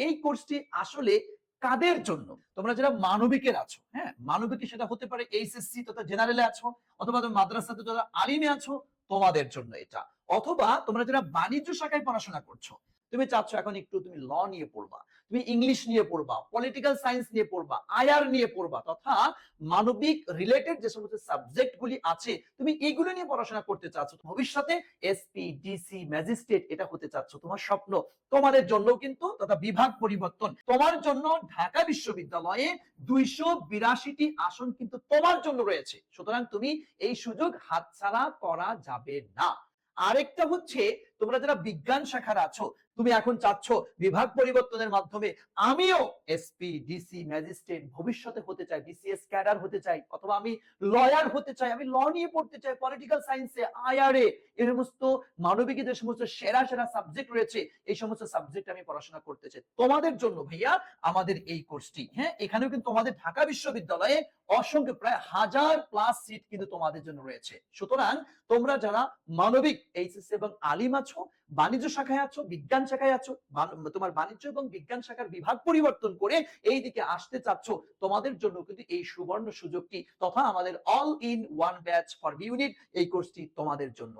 এই কোর্সটি আসলে কাদের জন্য? তোমরা যারা মানবিকের আছো, হ্যাঁ, মানবিকে সেটা হতে পারে এইচএসসি তথা জেনারেলে আছো, অথবা তুমি মাদ্রাসাতে যারা আলিমে আছো, তোমাদের জন্য এটা। অথবা তোমরা যারা বাণিজ্য শাখায় পড়াশোনা করছো, তুমি চাচ্ছ এখন একটু তুমি ল নিয়ে পড়বা, তুমি ইংলিশ নিয়ে পড়বা, পলিটিক্যাল সায়েন্স নিয়ে পড়বা, আইআর নিয়ে পড়বা, তথা মানবিক রিলেটেড যে সমস্ত সাবজেক্ট গুলি আছে তুমি এগুলো নিয়ে পড়াশোনা করতে চাচ্ছ, ভবিষ্যতে এসপি, ডিসি, ম্যাজিস্ট্রেট এটা হতে চাচ্ছ, তোমার স্বপ্ন, তোমাদের জন্য কিন্তু তথা বিভাগ পরিবর্তন, তোমার জন্য ঢাকা বিশ্ববিদ্যালয়ে 282টি আসন কিন্তু তোমার জন্য রয়েছে। সুতরাং তুমি এই সুযোগ হাতছাড়া করা যাবে না। আরেকটা হচ্ছে, তোমরা যারা বিজ্ঞান শাখার আছো, তুমি এখন চাচ্ছ বিভাগ পরিবর্তনের মাধ্যমে আমিও এসপি, ডিসি, ম্যাজিস্ট্রেট ভবিষ্যতে হতে চাই, বিসিএস ক্যাডার হতে চাই, অথবা আমি লয়ার হতে চাই, আমি ল নিয়ে পড়তে চাই, পলিটিক্যাল সায়েন্সে, আইআরএ, এই সমস্ত মানবিক যে সমস্ত সেরা সেরা সাবজেক্ট রয়েছে, এই সমস্ত সাবজেক্ট আমি পড়াশোনা করতে চাই, তোমাদের জন্য ভাইয়া আমাদের এই কোর্সটি। হ্যাঁ, এখানেও কিন্তু তোমাদের ঢাকা বিশ্ববিদ্যালয়ে অসংখ্য প্রায় 1000+ সিট কিন্তু তোমাদের জন্য রয়েছে। সুতরাং তোমরা যারা মানবিক এইচএসসি এবং আলিম আছো, বাণিজ্য শাখায় আছো, বিজ্ঞান শাখায় আছো, তোমার বাণিজ্য এবং বিজ্ঞান শাখার বিভাগ পরিবর্তন করে এই দিকে আসতে চাচ্ছ, তোমাদের জন্য কিন্তু এই সুবর্ণ সুযোগটি তথা আমাদের all in one batch for B unit এই কোর্সটি তোমাদের জন্য।